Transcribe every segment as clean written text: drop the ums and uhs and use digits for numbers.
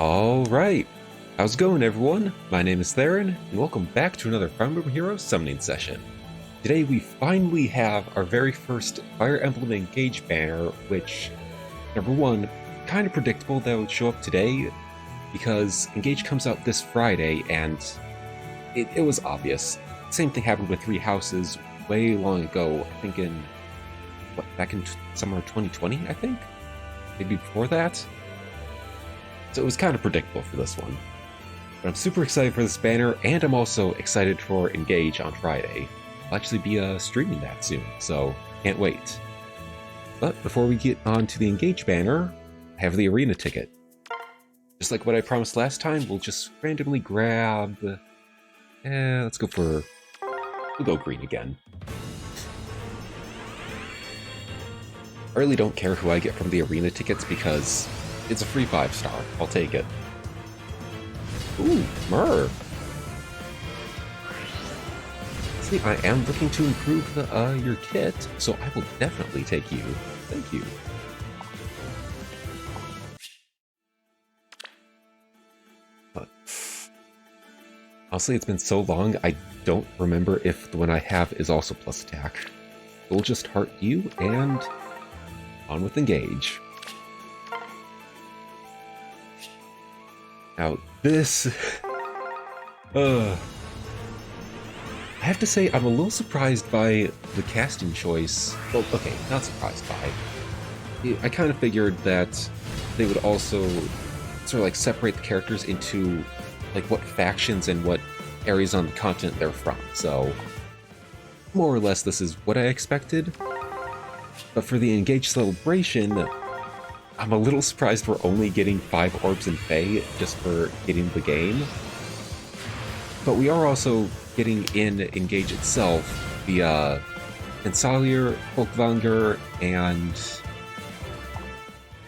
Alright, how's it going everyone? My name is Theron, and welcome back to another Fire Emblem Heroes summoning session. Today we finally have our very first Fire Emblem Engage banner, which, number one, kind of predictable that it would show up today, because Engage comes out this Friday, and it was obvious. Same thing happened with Three Houses way long ago, I think back in summer 2020, I think? Maybe before that? So it was kind of predictable for this one. But I'm super excited for this banner, and I'm also excited for Engage on Friday. I'll actually be streaming that soon, so can't wait. But before we get on to the Engage banner, I have the arena ticket. Just like what I promised last time, we'll just randomly grab... we'll go green again. I really don't care who I get from the arena tickets because it's a free 5-star. I'll take it. Ooh, Myrrh. See, I am looking to improve your kit, so I will definitely take you. Thank you. But honestly, it's been so long, I don't remember if the one I have is also plus attack. We'll just heart you, and on with Engage. Now, this... I have to say, I'm a little surprised by the casting choice. Well, okay, not surprised by. I kind of figured that they would also sort of like separate the characters into like what factions and what areas on the continent they're from, so more or less this is what I expected. But for the Engage celebration, I'm a little surprised we're only getting 5 orbs in FE just for getting the game. But we are also getting in Engage itself via Alear, Folkvanger, and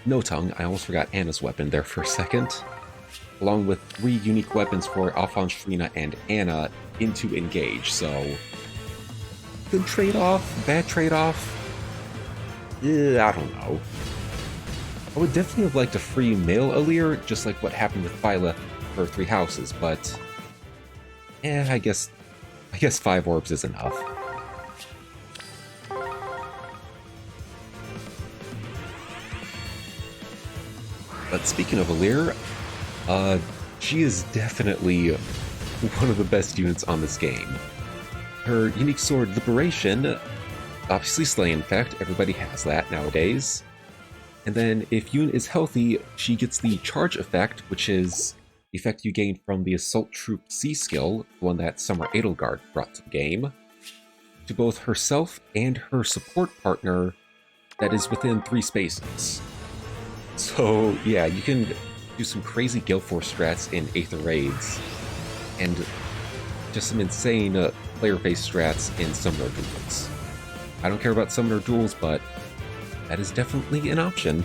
No Tongue. I almost forgot Anna's weapon there for a second. Along with 3 unique weapons for Alfred, Trina, and Anna into Engage, so... good trade-off? Bad trade-off? I don't know. I would definitely have liked a free male Alear, just like what happened with Violet for 3 Houses, but... I guess 5 orbs is enough. But speaking of Alear, she is definitely one of the best units on this game. Her unique sword, Liberation, obviously Slay, in fact, everybody has that nowadays. And then, if unit is healthy, she gets the Charge effect, which is the effect you gain from the Assault Troop C skill, the one that Summer Edelgard brought to the game, to both herself and her support partner that is within 3 spaces. So, yeah, you can do some crazy Gale Force strats in Aether Raids, and just some insane player-based strats in Summoner Duels. I don't care about Summoner Duels, but that is definitely an option.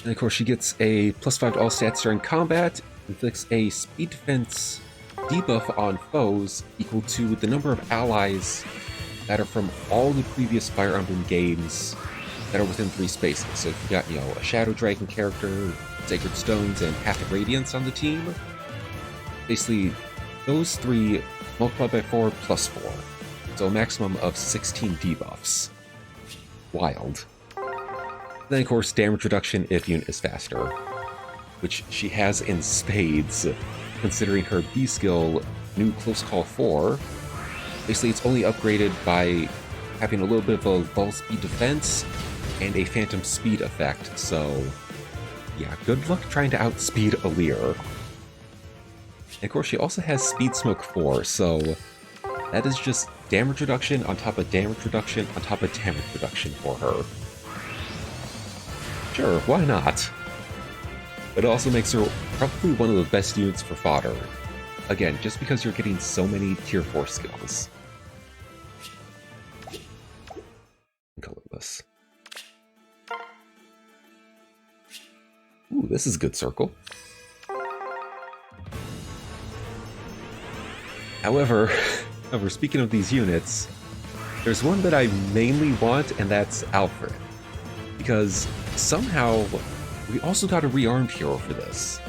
And of course she gets a +5 to all stats during combat, inflicts a speed defense debuff on foes equal to the number of allies that are from all the previous Fire Emblem games that are within 3 spaces. So if you got, a Shadow Dragon character, Sacred Stones, and Path of Radiance on the team, basically those 3 multiplied by 4 plus 4. So a maximum of 16 debuffs. Wild. Then of course damage reduction if unit is faster, which she has in spades, considering her B skill, new Close Call 4. Basically it's only upgraded by having a little bit of a ball speed defense and a phantom speed effect, so yeah, good luck trying to outspeed Alear. And of course she also has Speed Smoke 4, so that is just damage reduction on top of damage reduction on top of damage reduction for her. Sure, why not? But it also makes her probably one of the best units for fodder. Again, just because you're getting so many tier 4 skills. Colorless. Ooh, this is a good circle. However, speaking of these units, there's one that I mainly want, and that's Alfred. Because somehow we also got a rearmed hero for this.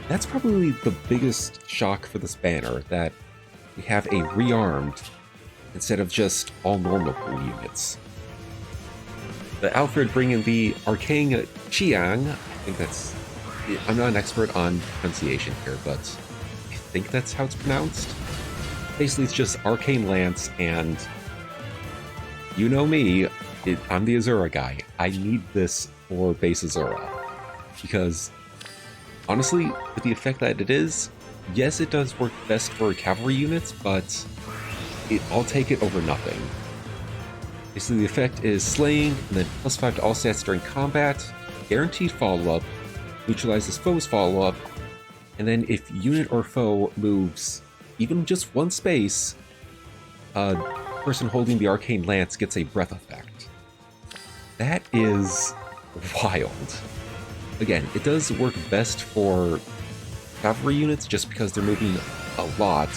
That's probably the biggest shock for this banner, that we have a rearmed instead of just all normal pool units. The Alfred bringing the Arcane Chiang, I think that's... I'm not an expert on pronunciation here, but I think that's how it's pronounced. Basically, it's just Arcane Lance, and you know me, I'm the Azura guy. I need this for base Azura. Because, honestly, with the effect that it is, yes, it does work best for cavalry units, but I'll take it over nothing. Basically, the effect is slaying, and then +5 to all stats during combat, guaranteed follow-up, neutralizes foe's follow-up, and then if unit or foe moves even just one space, a person holding the Arcane Lance gets a breath effect. That is wild. Again, it does work best for cavalry units just because they're moving a lot,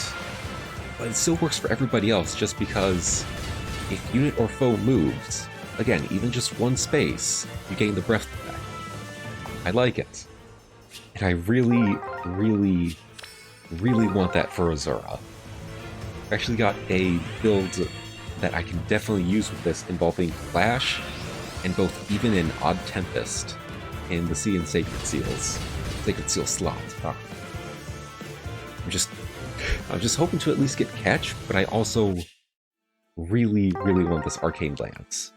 but it still works for everybody else just because if unit or foe moves, again, even just one space, you gain the breath effect. I like it. And I really, really, really want that for Azura. I've actually got a build that I can definitely use with this involving Flash and both Even and Odd Tempest in the Sea and Sacred Seals. Sacred Seal slot. Ah. I'm just hoping to at least get catch, but I also really, really want this Arcane Lance.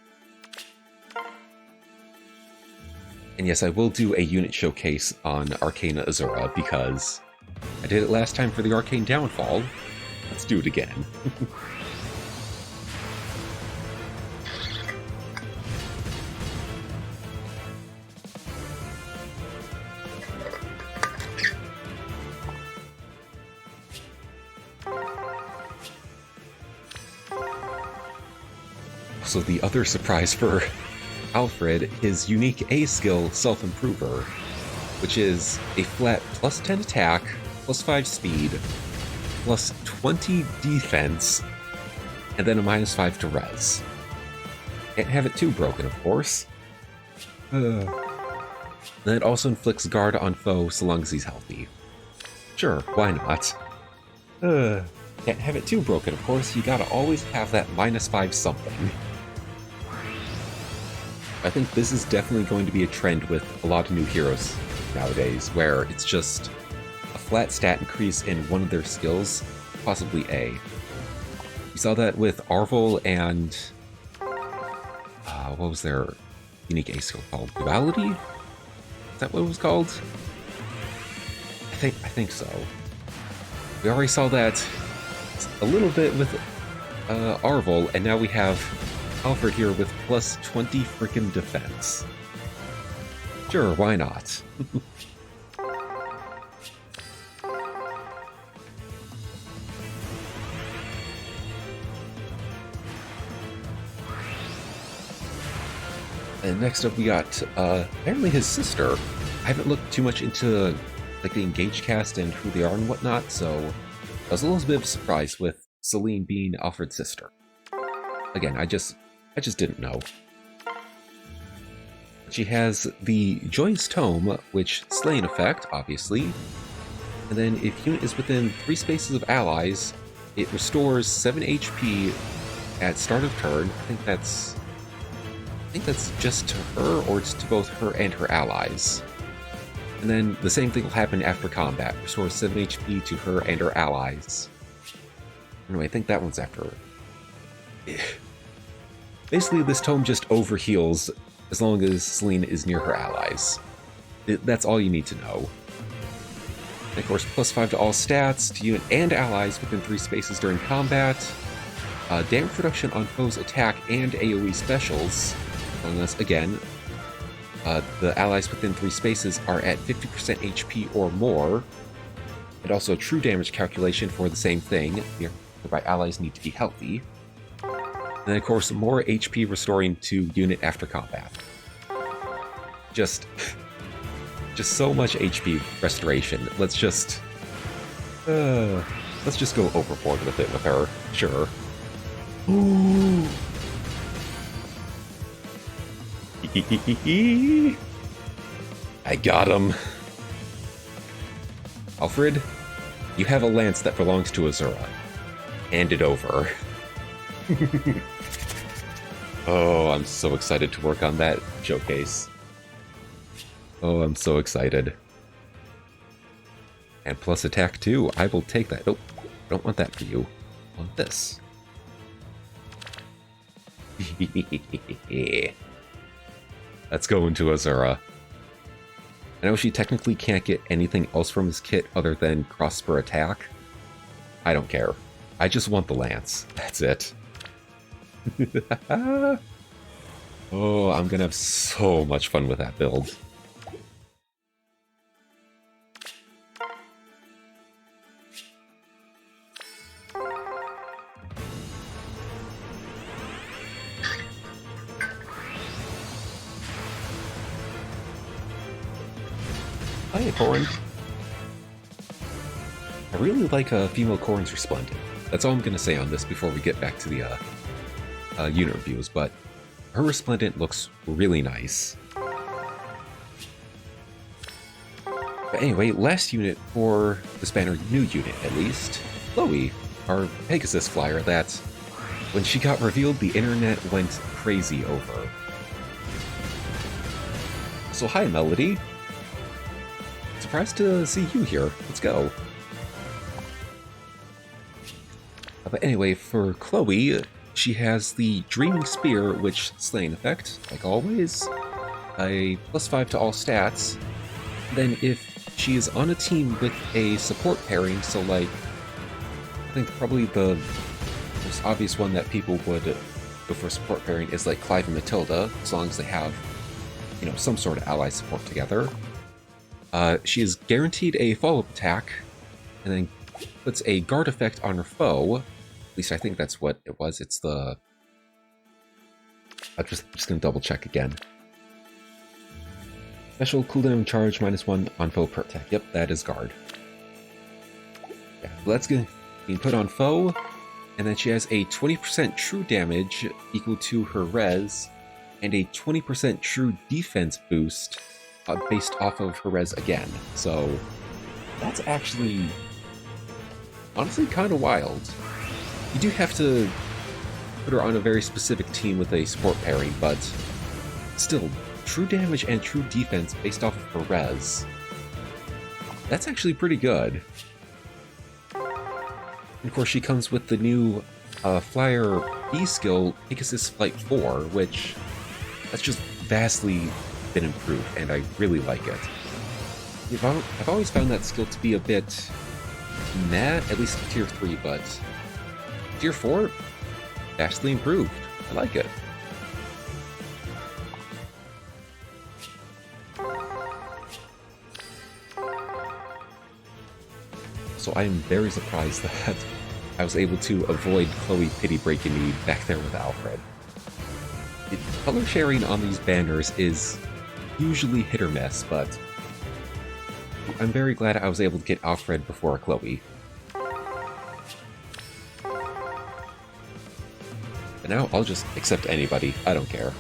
And yes, I will do a unit showcase on Arcane Azura, because I did it last time for the Arcane Downfall. Let's do it again. So the other surprise for Alfred, his unique A skill, Self-Improver, which is a flat +10 attack, +5 speed, +20 defense, and then a -5 to res. Can't have it too broken, of course. Then it also inflicts guard on foe so long as he's healthy. Sure, why not? Can't have it too broken, of course. You gotta always have that -5 something. I think this is definitely going to be a trend with a lot of new heroes nowadays, where it's just a flat stat increase in one of their skills, possibly A. We saw that with Arvel and... what was their unique A skill called? Duality? Is that what it was called? I think so. We already saw that a little bit with Arvel, and now we have Alfred here with +20 frickin' defense. Sure, why not? And next up we got, apparently his sister. I haven't looked too much into, like, the Engage cast and who they are and whatnot, so I was a little bit of a surprise with Celine being Alfred's sister. Again, I just didn't know. She has the Joyous Tome, which slaying effect, obviously. And then if unit is within 3 spaces of allies, it restores 7 HP at start of turn. I think that's just to her, or it's to both her and her allies. And then the same thing will happen after combat. Restores 7 HP to her and her allies. Anyway, I think that one's after her. Basically, this tome just overheals as long as Celine is near her allies. That's all you need to know. And of course, +5 to all stats, to unit and allies within 3 spaces during combat. Damage reduction on foes' attack and AoE specials. Unless, again, the allies within 3 spaces are at 50% HP or more. And also a true damage calculation for the same thing, whereby allies need to be healthy. And then, of course, more HP restoring to unit after combat. Just so much HP restoration. Let's just go overboard with it with her. Sure. Ooh. I got him. Alfred, you have a lance that belongs to Azura. Hand it over. Oh, I'm so excited to work on that showcase. Oh, I'm so excited. And plus attack too. I will take that. Nope, I don't want that for you. I want this. Let's go into Azura. I know she technically can't get anything else from this kit other than crossbow attack. I don't care. I just want the lance. That's it. Oh, I'm gonna have so much fun with that build. Hi, Corrin. I really like female Corrin's Resplendent. That's all I'm going to say on this before we get back to the unit reviews, but her Resplendent looks really nice. But anyway, last unit for this banner, new unit at least, Chloe, our Pegasus flyer that, when she got revealed, the internet went crazy over. So hi, Melody. Surprised to see you here. Let's go. But anyway, for Chloe, she has the Dreaming Spear, which Slaying effect, like always, a +5 to all stats. Then if she is on a team with a support pairing, so like, I think probably the most obvious one that people would go for support pairing is like Clive and Matilda, as long as they have, you know, some sort of ally support together. She is guaranteed a follow-up attack, and then puts a guard effect on her foe. At least I think that's what it was. It's the... I'm just going to double check again. Special cooldown charge -1 on foe per attack. Yep, that is guard. Yeah, that's going to be put on foe, and then she has a 20% true damage equal to her res, and a 20% true defense boost based off of her res again. So that's actually honestly kind of wild. You do have to put her on a very specific team with a support pairing, but still, true damage and true defense based off of her res. That's actually pretty good. And of course, she comes with the new Flyer B skill, Pegasus Flight 4, which that's just vastly been improved, and I really like it. I've always found that skill to be a bit meh, at least tier 3, but tier 4, vastly improved. I like it. So I am very surprised that I was able to avoid Chloe pity breaking me back there with Alfred. The color sharing on these banners is usually hit or miss, but I'm very glad I was able to get Alfred before Chloe. But now I'll just accept anybody. I don't care.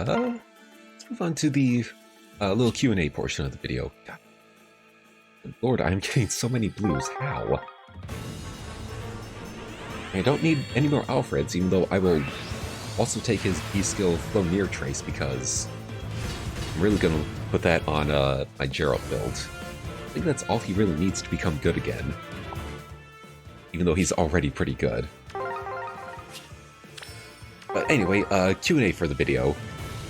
Let's move on to the little Q&A portion of the video. God. Good Lord, I'm getting so many blues. How? I don't need any more Alfreds, even though I will also take his B-skill Flow Near Trace, because I'm really going to put that on my Gerald build. I think that's all he really needs to become good again, even though he's already pretty good. But anyway, Q&A for the video.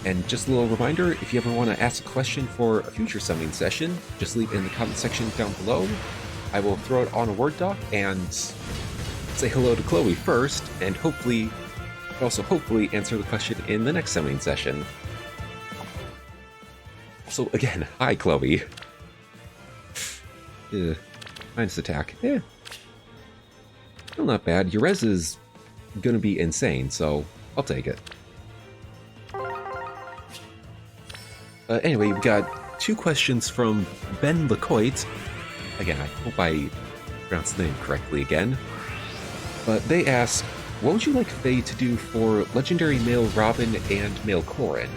And just a little reminder, if you ever want to ask a question for a future summoning session, just leave it in the comment section down below. I will throw it on a Word doc and say hello to Chloe first, and hopefully I'll also hopefully answer the question in the next summoning session. So again, hi Chloe. Minus attack. Still not bad. Your res is gonna be insane, so I'll take it. Anyway, we've got 2 questions from Ben Lecoit. Again, I hope I pronounced the name correctly again. But they ask, what would you like FE to do for Legendary Male Robin and Male Corrin?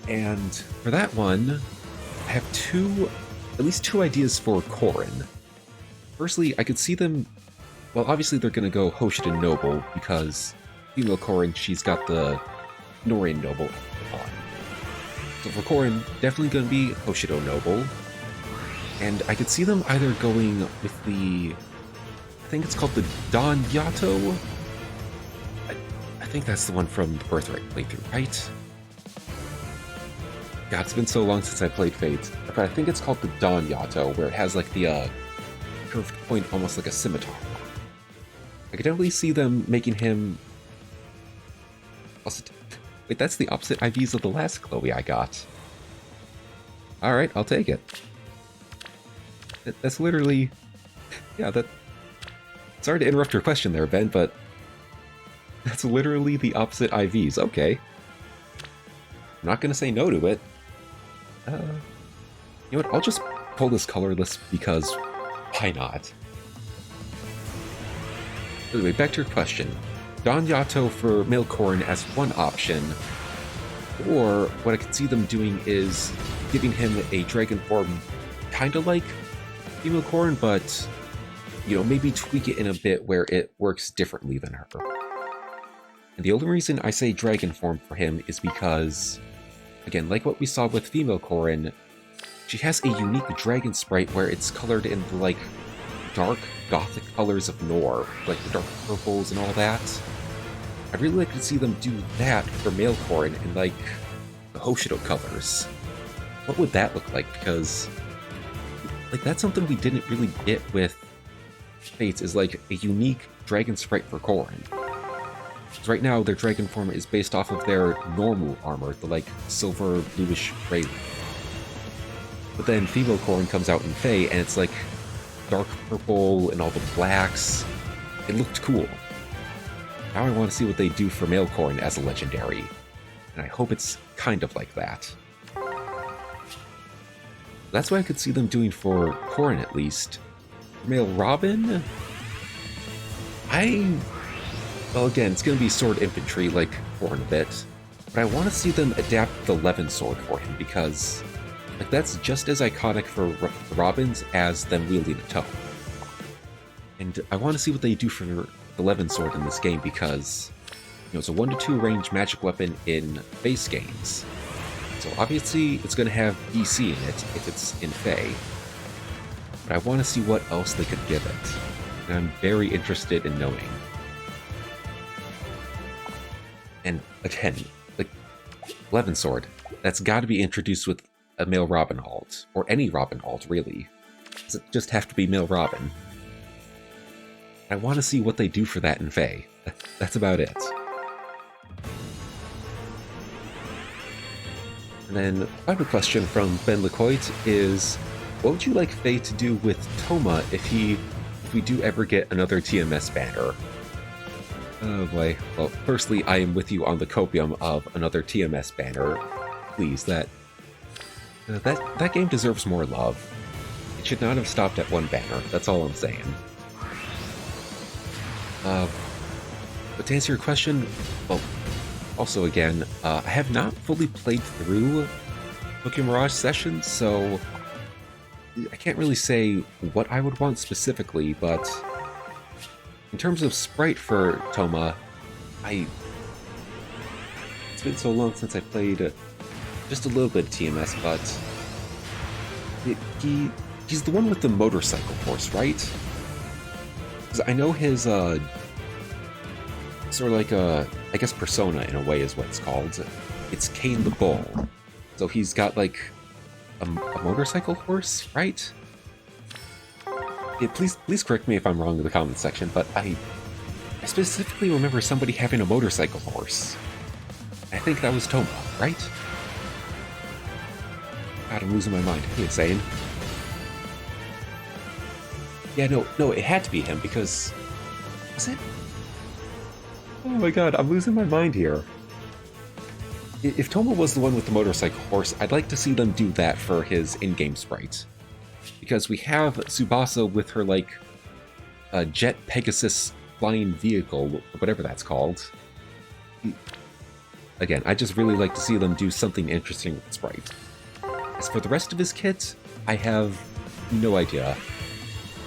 And for that one, I have at least two ideas for Corrin. Firstly, I could see them, well, obviously they're going to go Hoshiden Noble, because female Corrin, she's got the Norian Noble on. So for Corrin, definitely going to be Hoshido Noble. And I could see them either going with the, I think it's called the Don Yato. I think that's the one from the Birthright playthrough, right? God, it's been so long since I played Fate, but I think it's called the Don Yato, where it has like the curved point, almost like a scimitar. I could definitely see them making him... Wait, that's the opposite IVs of the last Chloe I got. Alright, I'll take it. That's literally... Yeah, that... Sorry to interrupt your question there, Ben, but... That's literally the opposite IVs. Okay. I'm not gonna say no to it. You know what, I'll just pull this colorless because why not? Anyway, back to your question. Don Yato for male Corrin as one option, or what I could see them doing is giving him a dragon form kinda like female Corrin, but, you know, maybe tweak it in a bit where it works differently than her. And the only reason I say dragon form for him is because, again, like what we saw with female Corrin, she has a unique dragon sprite where it's colored in the, like, dark gothic colors of Nor, like the dark purples and all that. I'd really like to see them do that for male Corrin in, like, the Hoshido colors. What would that look like? Because, like, that's something we didn't really get with Fates, is, like, a unique dragon sprite for Corrin. Because right now, their dragon form is based off of their normal armor, the, like, silver, bluish gray. But then female Corrin comes out in Fae, and it's, like, dark purple and all the blacks. It looked cool. Now I want to see what they do for male Corrin as a legendary, and I hope it's kind of like that. That's what I could see them doing for Corrin, at least. For male Robin, well, again, it's going to be sword infantry like Corrin a bit, but I want to see them adapt the Levin sword for him, because, like, that's just as iconic for Robins as them wielding a tome. And I want to see what they do for the Levin sword in this game, because, you know, it's a 1-2 range magic weapon in base games. So obviously it's going to have DC in it if it's in Fae. But I want to see what else they could give it. And I'm very interested in knowing. And again, like, Levin sword, that's got to be introduced with a male Robin alt, or any Robin alt, really. Does it just have to be male Robin? I want to see what they do for that in Fae. That's about it. And then, final question from Ben Lecoit is, what would you like Fae to do with Toma if we do ever get another TMS banner? Oh boy. Well, firstly, I am with you on the copium of another TMS banner. Please, that game deserves more love. It should not have stopped at one banner, that's all I'm saying. But to answer your question, well, also again, I have not fully played through Tokyo Mirage Sessions, so I can't really say what I would want specifically, but in terms of sprite for Toma, it's been so long since I played just a little bit of TMS, but he's the one with the motorcycle horse, right? Because I know his sort of like a, I guess, persona in a way is what it's called. It's Kane the Bull. So he's got like a motorcycle horse, right? Yeah, please correct me if I'm wrong in the comments section, but I specifically remember somebody having a motorcycle horse. I think that was Toma, right? God, I'm losing my mind. Hey, insane. Yeah, no, it had to be him because... Was it? Oh my god, I'm losing my mind here. If Toma was the one with the motorcycle horse, I'd like to see them do that for his in-game sprite. Because we have Tsubasa with her, like, Jet Pegasus flying vehicle, or whatever that's called. Again, I just really like to see them do something interesting with Sprite. As for the rest of his kit, I have no idea.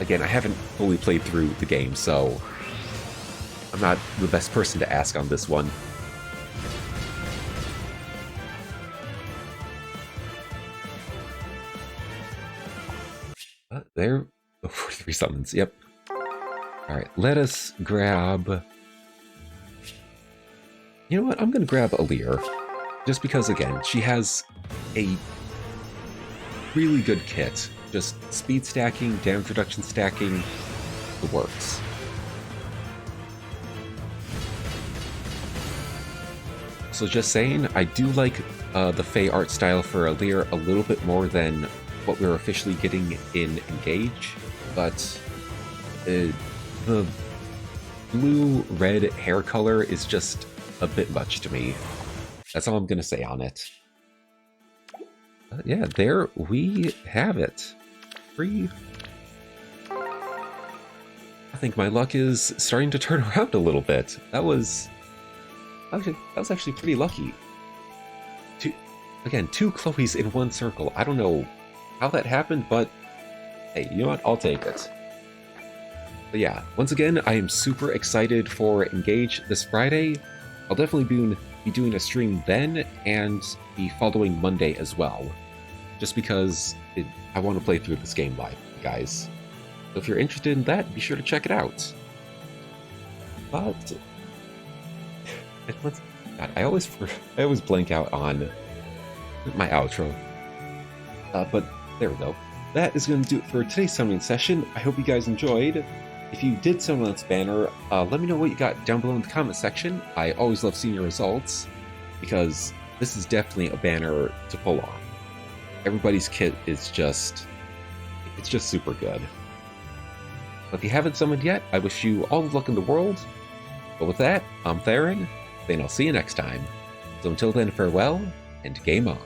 Again, I haven't fully played through the game, so I'm not the best person to ask on this one. There, 43 summons, yep. Alright, let us grab... You know what, I'm gonna grab Alear. Just because, again, she has a really good kit. Just speed stacking, damage reduction stacking, the works. So just saying, I do like the FE art style for Alear a little bit more than what we're officially getting in Engage, but the blue-red hair color is just a bit much to me. That's all I'm gonna say on it. Yeah, there we have it. Free. I think my luck is starting to turn around a little bit. That was actually pretty lucky. Two Chloes in one circle. I don't know how that happened, but hey, you know what? I'll take it. But yeah, once again, I am super excited for Engage this Friday. I'll definitely be doing a stream then, and the following Monday as well. Just because I want to play through this game live, guys. So if you're interested in that, be sure to check it out. But... God, I always blank out on my outro. But there we go. That is going to do it for today's summoning session. I hope you guys enjoyed. If you did summon this banner, let me know what you got down below in the comment section. I always love seeing your results, because this is definitely a banner to pull off. Everybody's kit is just super good. But if you haven't summoned yet, I wish you all the luck in the world. But with that, I'm Theron, and I'll see you next time. So until then, farewell, and game on.